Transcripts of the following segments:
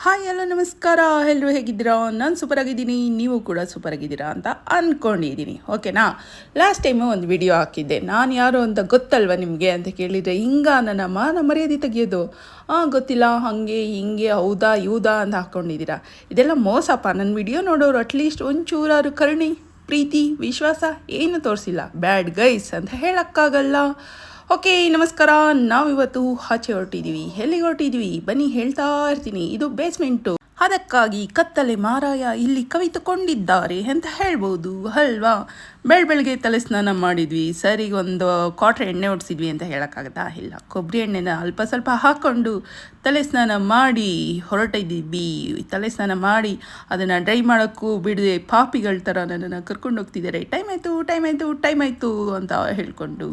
Hi hello ನಮಸ್ಕಾರ, ಎಲ್ಲರೂ ಹೇಗಿದ್ದೀರಾ? ನಾನು ಸೂಪರ್ ಆಗಿದ್ದೀನಿ, ನೀವು ಕೂಡ ಸೂಪರ್ ಆಗಿದ್ದೀರಾ ಅಂತ ಅಂದ್ಕೊಂಡಿದ್ದೀನಿ. ಓಕೆನಾ? ಲಾಸ್ಟ್ ಟೈಮು ಒಂದು ವಿಡಿಯೋ ಹಾಕಿದ್ದೆ. ನಾನು ಯಾರು ಅಂತ ಗೊತ್ತಲ್ವ ನಿಮಗೆ ಅಂತ ಕೇಳಿದರೆ, ನನ್ನ ಮಾನ ಮರ್ಯಾದೆ ತೆಗೆಯೋದು ಗೊತ್ತಿಲ್ಲ, ಹಾಗೆ ಹಿಂಗೆ ಹೌದಾ ಇವುದಾ ಅಂತ ಹಾಕ್ಕೊಂಡಿದ್ದೀರಾ. ಇದೆಲ್ಲ ಮೋಸಪ್ಪ. ನನ್ನ ವಿಡಿಯೋ ನೋಡೋರು ಅಟ್ಲೀಸ್ಟ್ ಒಂಚೂರಾರು ಕರುಣೆ, ಪ್ರೀತಿ, ವಿಶ್ವಾಸ ಏನು ತೋರಿಸಿಲ್ಲ. ಬ್ಯಾಡ್ ಗೈಸ್ ಅಂತ ಹೇಳೋಕ್ಕಾಗಲ್ಲ. ಓಕೆ, ನಮಸ್ಕಾರ. ನಾವಿವತ್ತು ಆಚೆ ಹೊರಟಿದ್ದೀವಿ. ಎಲ್ಲಿಗೆ ಹೊರಟಿದ್ದೀವಿ ಬನ್ನಿ ಹೇಳ್ತಾ ಇರ್ತೀನಿ. ಇದು ಬೇಸ್ಮೆಂಟು, ಅದಕ್ಕಾಗಿ ಕತ್ತಲೆ ಮಾರಾಯ ಇಲ್ಲಿ ಕವಿತುಕೊಂಡಿದ್ದಾರೆ ಅಂತ ಹೇಳ್ಬೋದು ಅಲ್ವಾ. ಬೆಳಗ್ಗೆ ತಲೆ ಸ್ನಾನ ಮಾಡಿದ್ವಿ, ಸರಿ ಒಂದು ಕ್ವಾಟ್ರ್ ಎಣ್ಣೆ ಹೊಡ್ಸಿದ್ವಿ ಅಂತ ಹೇಳೋಕ್ಕಾಗತ್ತಾ? ಇಲ್ಲ, ಕೊಬ್ಬರಿ ಎಣ್ಣೆನ ಅಲ್ಪ ಸ್ವಲ್ಪ ಹಾಕ್ಕೊಂಡು ತಲೆ ಸ್ನಾನ ಮಾಡಿ ಹೊರಟಿದ್ದೀವಿ. ತಲೆ ಸ್ನಾನ ಮಾಡಿ ಅದನ್ನು ಡ್ರೈ ಮಾಡೋಕ್ಕೂ ಬಿಡದೆ ಪಾಪಿಗಳ ಥರ ನನ್ನನ್ನು ಕರ್ಕೊಂಡು ಹೋಗ್ತಿದ್ದಾರೆ. ಟೈಮ್ ಆಯಿತು ಅಂತ ಹೇಳ್ಕೊಂಡು.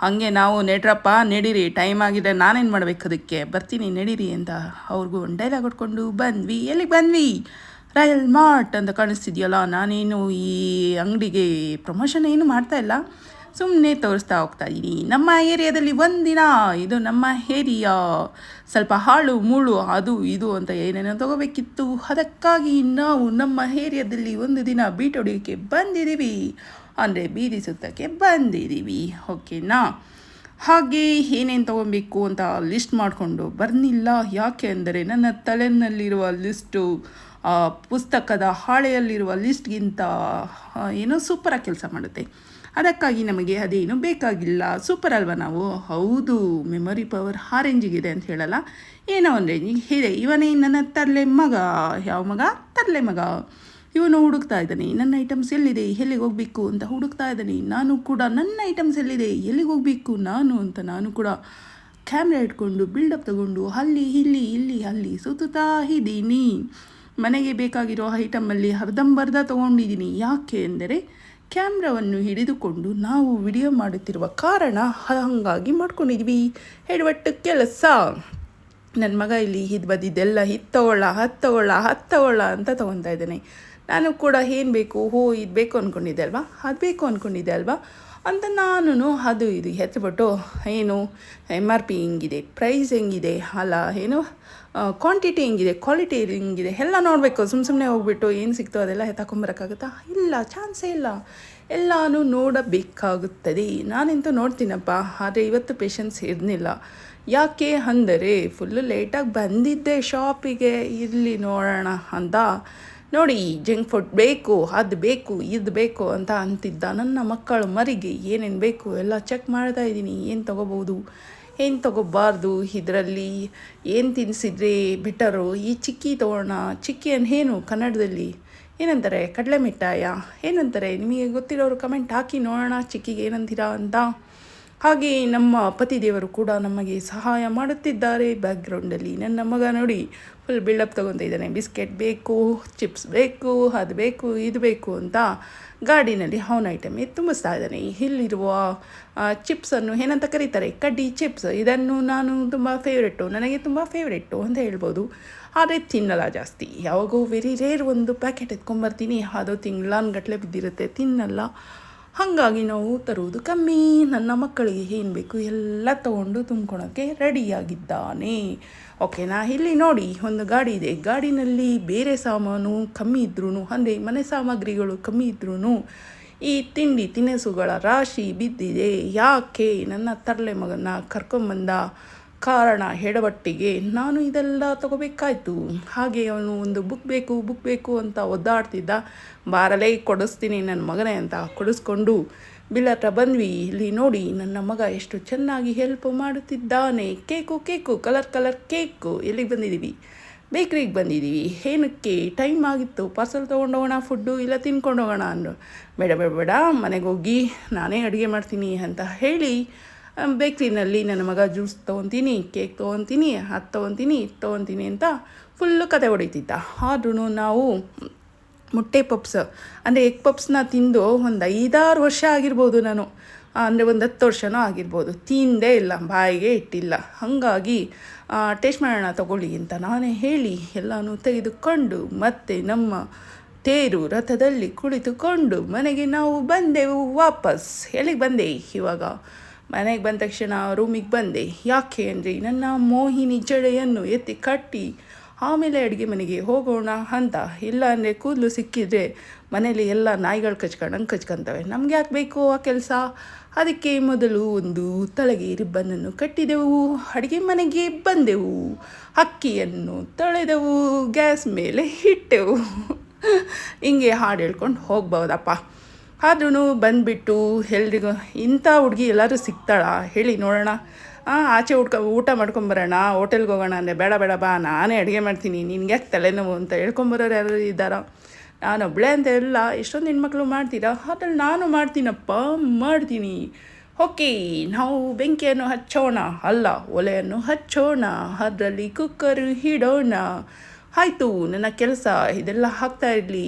ಹಾಗೆ ನಾವು ನೆಡ್ರಪ್ಪ ನಡೀರಿ, ಟೈಮ್ ಆಗಿದೆ, ನಾನೇನು ಮಾಡ್ಬೇಕು, ಅದಕ್ಕೆ ಬರ್ತೀನಿ ನಡೀರಿ ಅಂತ ಅವ್ರಿಗೂ ಒಂದು ಡೈಲಾಗ್ ಹೊಡ್ಕೊಂಡು ಬಂದ್ವಿ. ಎಲ್ಲಿಗೆ ಬಂದ್ವಿ? ರಾಯಲ್ ಮಾರ್ಟ್ ಅಂತ ಕಾಣಿಸ್ತಿದೆಯಲ್ಲ. ನಾನೇನು ಈ ಅಂಗಡಿಗೆ ಪ್ರಮೋಷನ್ ಏನು ಮಾಡ್ತಾಯಿಲ್ಲ, ಸುಮ್ಮನೆ ತೋರಿಸ್ತಾ ಹೋಗ್ತಾ ಇದ್ದೀನಿ. ನಮ್ಮ ಏರಿಯಾದಲ್ಲಿ ಒಂದಿನ, ಇದು ನಮ್ಮ ಏರಿಯಾ, ಸ್ವಲ್ಪ ಹಾಳು ಮೂಳು ಅದು ಇದು ಅಂತ ಏನೇನೋ ತೊಗೋಬೇಕಿತ್ತು. ಅದಕ್ಕಾಗಿ ನಾವು ನಮ್ಮ ಏರಿಯಾದಲ್ಲಿ ಒಂದು ದಿನ ಬೀಟ್ ಹೊಡಿಯೋಕ್ಕೆ ಬಂದಿದ್ದೀವಿ, ಅಂದರೆ ಬೀದಿ ಸುತ್ತಕ್ಕೆ ಬಂದಿದ್ದೀವಿ. ಓಕೆನಾ? ಹಾಗೆ ಏನೇನು ತೊಗೊಬೇಕು ಅಂತ ಲಿಸ್ಟ್ ಮಾಡಿಕೊಂಡು ಬರ್ನಿಲ್ಲ. ಯಾಕೆ ಅಂದರೆ ನನ್ನ ತಲೆಯಲ್ಲಿರುವ ಲಿಸ್ಟು ಪುಸ್ತಕದ ಹಾಳೆಯಲ್ಲಿರುವ ಲಿಸ್ಟ್ಗಿಂತ ಏನೋ ಸೂಪರಾಗಿ ಕೆಲಸ ಮಾಡುತ್ತೆ. ಅದಕ್ಕಾಗಿ ನಮಗೆ ಅದೇನು ಬೇಕಾಗಿಲ್ಲ. ಸೂಪರ್ ಅಲ್ವಾ ನಾವು? ಹೌದು, ಮೆಮೊರಿ ಪವರ್ ಆ ರೇಂಜಿಗಿದೆ ಅಂತ ಹೇಳಲ್ಲ, ಏನೋ ಒಂದು ರೇಂಜಿಗೆ ಇದೆ. ಇವನೇ ನನ್ನ ತರಲೆ ಮಗ. ಯಾವ ಮಗ? ತರಲೆ ಮಗ. ಇವನು ಹುಡುಕ್ತಾ ಇದ್ದಾನೆ, ನನ್ನ ಐಟಮ್ಸ್ ಎಲ್ಲಿದೆ, ಎಲ್ಲಿಗೆ ಹೋಗಬೇಕು ಅಂತ ಹುಡುಕ್ತಾ ಇದ್ದಾನೆ. ನಾನು ಕೂಡ ನನ್ನ ಐಟಮ್ಸ್ ಎಲ್ಲಿದೆ, ಎಲ್ಲಿಗೆ ಹೋಗಬೇಕು ನಾನು ಕೂಡ ಕ್ಯಾಮ್ರಾ ಇಟ್ಕೊಂಡು ಬಿಲ್ಡಪ್ ತಗೊಂಡು ಅಲ್ಲಿ ಇಲ್ಲಿ ಸುತ್ತಾ ಇದ್ದೀನಿ. ಮನೆಗೆ ಬೇಕಾಗಿರೋ ಐಟಮಲ್ಲಿ ಅರ್ಧಂಬರ್ಧ ತೊಗೊಂಡಿದ್ದೀನಿ. ಯಾಕೆ ಎಂದರೆ ಕ್ಯಾಮ್ರಾವನ್ನು ಹಿಡಿದುಕೊಂಡು ನಾವು ವಿಡಿಯೋ ಮಾಡುತ್ತಿರುವ ಕಾರಣ ಹಾಗಾಗಿ ಮಾಡ್ಕೊಂಡಿದ್ವಿ. ಎಡವಟ್ಟು ಕೆಲಸ. ನನ್ನ ಮಗ ಇಲ್ಲಿ ಇದು ಬಂದಿದ್ದೆಲ್ಲ ಹತ್ತವಳ ಅಂತ ತೊಗೊತಾ ಇದ್ದಾನೆ. ನಾನು ಕೂಡ ಏನು ಬೇಕು, ಇದು ಬೇಕು ಅಂದ್ಕೊಂಡಿದ್ದೆ ಅಲ್ವಾ, ಅದು ಬೇಕು ಅಂದ್ಕೊಂಡಿದ್ದೆ ಅಲ್ವಾ ಅಂತ ನಾನು ಅದು ಇದು ಎತ್ಬಿಟ್ಟು ಏನು MRP ಹೆಂಗಿದೆ, ಪ್ರೈಸ್ ಹೆಂಗಿದೆ, ಅಲ್ಲ ಏನು ಕ್ವಾಂಟಿಟಿ ಹೆಂಗಿದೆ, ಕ್ವಾಲಿಟಿ ಹೆಂಗಿದೆ ಎಲ್ಲ ನೋಡಬೇಕು. ಸುಮ್ಮನೆ ಹೋಗ್ಬಿಟ್ಟು ಏನು ಸಿಗ್ತೋ ಅದೆಲ್ಲ ಎತ್ತಾಕೊಂಬರೋಕ್ಕಾಗುತ್ತಾ? ಇಲ್ಲ, ಚಾನ್ಸೇ ಇಲ್ಲ. ಎಲ್ಲನೂ ನೋಡಬೇಕಾಗುತ್ತದೆ. ನಾನಂತೂ ನೋಡ್ತೀನಪ್ಪ, ಆದರೆ ಇವತ್ತು ಪೇಷನ್ಸ್ ಇರಲಿಲ್ಲ. ಯಾಕೆ ಅಂದರೆ ಫುಲ್ಲು ಲೇಟಾಗಿ ಬಂದಿದ್ದೆ ಶಾಪಿಗೆ. ಇರಲಿ ನೋಡೋಣ ಅಂತ ನೋಡಿ, ಜಂಕ್ ಫುಡ್ ಬೇಕು, ಅದು ಬೇಕು, ಇದು ಬೇಕು ಅಂತ ಅಂತಿದ್ದ ನನ್ನ ಮಕ್ಕಳು ಮರಿಗೆ ಏನೇನು ಬೇಕು ಎಲ್ಲ ಚೆಕ್ ಮಾಡ್ತಾ ಇದ್ದೀನಿ. ಏನು ತೊಗೋಬೋದು, ಏನು ತೊಗೋಬಾರ್ದು, ಇದರಲ್ಲಿ ಏನು ತಿನ್ನಿಸಿದ್ರೆ ಬೆಟರು. ಈ ಚಿಕ್ಕಿ ತೊಗೊಳ್ಳೋಣ. ಚಿಕ್ಕಿ ಏನು ಕನ್ನಡದಲ್ಲಿ ಏನಂತಾರೆ? ಕಡಲೆ ಮಿಠಾಯ ಏನಂತಾರೆ? ನಿಮಗೆ ಗೊತ್ತಿರೋರು ಕಮೆಂಟ್ ಹಾಕಿ ನೋಡೋಣ, ಚಿಕ್ಕಿಗೆ ಏನಂತೀರಾ ಅಂತ. ಹಾಗೆ ನಮ್ಮ ಪತಿದೇವರು ಕೂಡ ನಮಗೆ ಸಹಾಯ ಮಾಡುತ್ತಿದ್ದಾರೆ ಬ್ಯಾಕ್ಗ್ರೌಂಡಲ್ಲಿ. ನನ್ನ ಮಗ ನೋಡಿ ಫುಲ್ ಬಿಲ್ಡಪ್ ತೊಗೊತಾ ಇದ್ದಾನೆ. ಬಿಸ್ಕೆಟ್ ಬೇಕು, ಚಿಪ್ಸ್ ಬೇಕು, ಅದು ಬೇಕು, ಇದು ಬೇಕು ಅಂತ ಗಾಡಿನಲ್ಲಿ ಅವನ ಐಟಮ್ ತುಂಬಿಸ್ತಾ ಇದ್ದಾನೆ. ಇಲ್ಲಿರುವ ಚಿಪ್ಸನ್ನು ಏನಂತ ಕರೀತಾರೆ? ಕಡ್ಡಿ ಚಿಪ್ಸ್. ಇದನ್ನು ನಾನು ನನಗೆ ತುಂಬ ಫೇವ್ರೆಟ್ಟು ಅಂತ ಹೇಳ್ಬೋದು. ಆದರೆ ತಿನ್ನಲ್ಲ ಜಾಸ್ತಿ. ಯಾವಾಗೋ ವೆರಿ ರೇರ್ ಒಂದು ಪ್ಯಾಕೆಟ್ ಎತ್ಕೊಂಬರ್ತೀನಿ, ಅದು ತಿಂಗಳಾನ್ಗಟ್ಟಲೆ ಬಿದ್ದಿರುತ್ತೆ, ತಿನ್ನಲ್ಲ. ಹಾಗಾಗಿ ನಾವು ತರುವುದು ಕಮ್ಮಿ. ನನ್ನ ಮಕ್ಕಳಿಗೆ ಏನು ಬೇಕು ಎಲ್ಲ ತೊಗೊಂಡು ತುಂಬ್ಕೊಳೋಕ್ಕೆ ರೆಡಿಯಾಗಿದ್ದಾನೆ. ಓಕೆನಾ? ಇಲ್ಲಿ ನೋಡಿ, ಒಂದು ಗಾಡಿ ಇದೆ. ಗಾಡಿನಲ್ಲಿ ಬೇರೆ ಸಾಮಾನು ಕಮ್ಮಿ ಇದ್ರೂ, ಅಂದರೆ ಮನೆ ಸಾಮಗ್ರಿಗಳು ಕಮ್ಮಿ ಇದ್ರೂ ಈ ತಿಂಡಿ ತಿನಿಸುಗಳ ರಾಶಿ ಬಿದ್ದಿದೆ. ಯಾಕೆ? ನನ್ನ ತರಲೆ ಮಗನ ಕರ್ಕೊಂಬಂದ ಕಾರಣ ಎಡವಟ್ಟಿಗೆ ನಾನು ಇದೆಲ್ಲ ತೊಗೋಬೇಕಾಯ್ತು. ಹಾಗೆ ಅವನು ಒಂದು ಬುಕ್ ಬೇಕು ಅಂತ ಒದ್ದಾಡ್ತಿದ್ದ. ಬಾರಲೇ ಕೊಡಿಸ್ತೀನಿ ನನ್ನ ಮಗನೇ ಅಂತ ಕೊಡಿಸ್ಕೊಂಡು ಬಿಲ್ ಹತ್ರ ಬಂದ್ವಿ. ಇಲ್ಲಿ ನೋಡಿ ನನ್ನ ಮಗ ಎಷ್ಟು ಚೆನ್ನಾಗಿ ಹೆಲ್ಪ್ ಮಾಡುತ್ತಿದ್ದಾನೆ. Cake colour cake. ಎಲ್ಲಿಗೆ ಬಂದಿದ್ದೀವಿ? ಬೇಕ್ರಿಗೆ ಬಂದಿದ್ದೀವಿ. ಏನಕ್ಕೆ? ಟೈಮ್ ಆಗಿತ್ತು, ಪಾರ್ಸಲ್ ತೊಗೊಂಡೋಗೋಣ, ಫುಡ್ಡು ಇಲ್ಲ ತಿನ್ಕೊಂಡು ಹೋಗೋಣ ಅಂದರು. ಬೇಡ ಮನೆಗೆ ಹೋಗಿ ನಾನೇ ಅಡುಗೆ ಮಾಡ್ತೀನಿ ಅಂತ ಹೇಳಿ ಬೇಕ್ರಿನಲ್ಲಿ ನನ್ನ ಮಗ ಜ್ಯೂಸ್ ತೊಗೊತೀನಿ, ಕೇಕ್ ತೊಗೊತೀನಿ, ಅದು ತೊಗೊತೀನಿ ಅಂತ ಫುಲ್ಲು ಕತೆ ಹೊಡಿತಿದ್ದ. ಆದ್ರೂ ನಾವು ಮೊಟ್ಟೆ ಪಪ್ಸ್ ಅಂದರೆ ಎಗ್ ಪಪ್ಸ್ನ ತಿಂದು ಒಂದು 5-6 ವರ್ಷ ಆಗಿರ್ಬೋದು. ನಾನು ಅಂದರೆ ಒಂದು 10 ವರ್ಷನೂ ಆಗಿರ್ಬೋದು. ತಿಂದೇ ಇಲ್ಲ, ಬಾಯಿಗೆ ಇಟ್ಟಿಲ್ಲ. ಹಾಗಾಗಿ ಟೇಸ್ಟ್ ಮಾಡೋಣ ತಗೊಳ್ಳಿ ಅಂತ ನಾನೇ ಹೇಳಿ ಎಲ್ಲನೂ ತೆಗೆದುಕೊಂಡು ಮತ್ತೆ ನಮ್ಮ ತೇರು ರಥದಲ್ಲಿ ಕುಳಿತುಕೊಂಡು ಮನೆಗೆ ನಾವು ಬಂದೆವು ವಾಪಸ್. ಎಲ್ಲಿಗೆ ಬಂದೆ? ಇವಾಗ ಮನೆಗೆ ಬಂದ ತಕ್ಷಣ ರೂಮಿಗೆ ಬಂದೆ. ಯಾಕೆ ಅಂದರೆ ನನ್ನ ಮೋಹಿನಿ ಜಡೆಯನ್ನು ಎತ್ತಿ ಕಟ್ಟಿ ಆಮೇಲೆ ಅಡುಗೆ ಮನೆಗೆ ಹೋಗೋಣ ಅಂತ. ಇಲ್ಲ ಅಂದರೆ ಕೂದಲು ಸಿಕ್ಕಿದರೆ ಮನೇಲಿ ಎಲ್ಲ ನಾಯಿಗಳು ಕಚ್ಕೊಂಡಂಗೆ ಕಚ್ಕೊತವೆ. ನಮ್ಗೆ ಯಾಕೆ ಬೇಕು ಆ ಕೆಲಸ? ಅದಕ್ಕೆ ಮೊದಲು ಒಂದು ತಲೆಗೆ ರಿಬ್ಬನನ್ನು ಕಟ್ಟಿದೆವು, ಅಡುಗೆ ಮನೆಗೆ ಬಂದೆವು, ಅಕ್ಕಿಯನ್ನು ತೊಳೆದೆವು, ಗ್ಯಾಸ್ ಮೇಲೆ ಇಟ್ಟೆವು. ಹಿಂಗೆ ಹಾಡು ಹೇಳ್ಕೊಂಡು ಹೋಗ್ಬೋದಪ್ಪ. ಆದ್ರೂ ಬಂದುಬಿಟ್ಟು ಎಲ್ರಿಗೂ ಇಂಥ ಹುಡುಗಿ ಎಲ್ಲರೂ ಸಿಗ್ತಾಳ ಹೇಳಿ ನೋಡೋಣ. ಆಚೆ ಊಟ ಮಾಡ್ಕೊಂಬರೋಣ, ಹೋಟೆಲ್ಗೆ ಹೋಗೋಣ ಅಂದರೆ ಬೇಡ ಬೇಡ ಬಾ, ನಾನೇ ಅಡುಗೆ ಮಾಡ್ತೀನಿ, ನಿನ್ಗೆ ಯಾಕೆ ತಲೆನೋವು ಅಂತ ಹೇಳ್ಕೊಂಬರೋರು ಯಾರು ಇದ್ದಾರ? ನಾನೊಬ್ಬಳೇ ಅಂತ ಎಲ್ಲ ಎಷ್ಟೊಂದು ಹೆಣ್ಮಕ್ಳು ಮಾಡ್ತೀರಾ, ಅದ್ರಲ್ಲಿ ನಾನು ಮಾಡ್ತೀನಿ. ಓಕೆ, ನಾವು ಬೆಂಕಿಯನ್ನು ಹಚ್ಚೋಣ, ಅಲ್ಲ ಒಲೆಯನ್ನು ಹಚ್ಚೋಣ, ಅದರಲ್ಲಿ ಕುಕ್ಕರ್ ಇಡೋಣ. ಆಯಿತು, ನನ್ನ ಕೆಲಸ ಇದೆಲ್ಲ ಹಾಕ್ತಾ ಇರಲಿ.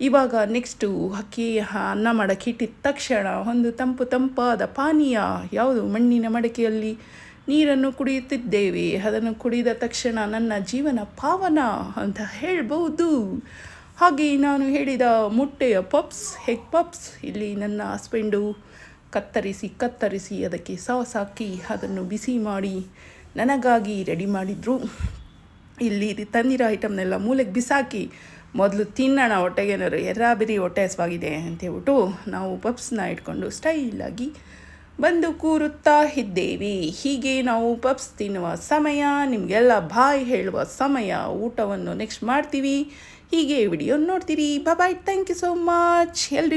ಇವಾಗ ನೆಕ್ಸ್ಟು ಅಕ್ಕಿ ಅನ್ನ ಮಾಡೋಕ್ಕೆ ಇಟ್ಟಿದ ತಕ್ಷಣ ಒಂದು ತಂಪಾದ ಪಾನೀಯ, ಯಾವುದು ಮಣ್ಣಿನ ಮಡಕೆಯಲ್ಲಿ ನೀರನ್ನು ಕುಡಿಯುತ್ತಿದ್ದೇವೆ. ಅದನ್ನು ಕುಡಿದ ತಕ್ಷಣ ನನ್ನ ಜೀವನ ಪಾವನ ಅಂತ ಹೇಳ್ಬೋದು. ಹಾಗೆ ನಾನು ಹೇಳಿದ ಮುಟ್ಟೆಯ ಎಗ್ ಪಪ್ಸ್ ಇಲ್ಲಿ ನನ್ನ ಹಸ್ಬೆಂಡು ಕತ್ತರಿಸಿ ಅದಕ್ಕೆ ಸಾಸ್ ಹಾಕಿ ಅದನ್ನು ಬಿಸಿ ಮಾಡಿ ನನಗಾಗಿ ರೆಡಿ ಮಾಡಿದರು. ಇಲ್ಲಿ ತಂದಿರೋ ಐಟಮ್ನೆಲ್ಲ ಮೂಲೆಗೆ ಬಿಸಾಕಿ ಮೊದಲು ತಿನ್ನೋಣ, ಹೊಟ್ಟೆಗೇನಾದ್ರು ಎರ್ರಾಬಿರಿ ಹೊಟ್ಟೆ ಹಸ್ವಾಗಿದೆ ಅಂತೇಳ್ಬಿಟ್ಟು ನಾವು ಪಪ್ಸ್ನ ಇಟ್ಕೊಂಡು ಸ್ಟೈಲಾಗಿ ಬಂದು ಕೂರುತ್ತಾ ಇದ್ದೇವೆ. ಹೀಗೆ ನಾವು ಪಪ್ಸ್ ತಿನ್ನುವ ಸಮಯ, ನಿಮಗೆಲ್ಲ ಬಾಯ್ ಹೇಳುವ ಸಮಯ, ಊಟವನ್ನು ನೆಕ್ಸ್ಟ್ ಮಾಡ್ತೀವಿ. ಹೀಗೆ ವಿಡಿಯೋ ನೋಡ್ತೀರಿ. ಬಾಯ್, ಥ್ಯಾಂಕ್ ಯು ಸೋ ಮಚ್ ಎಲ್ರಿ.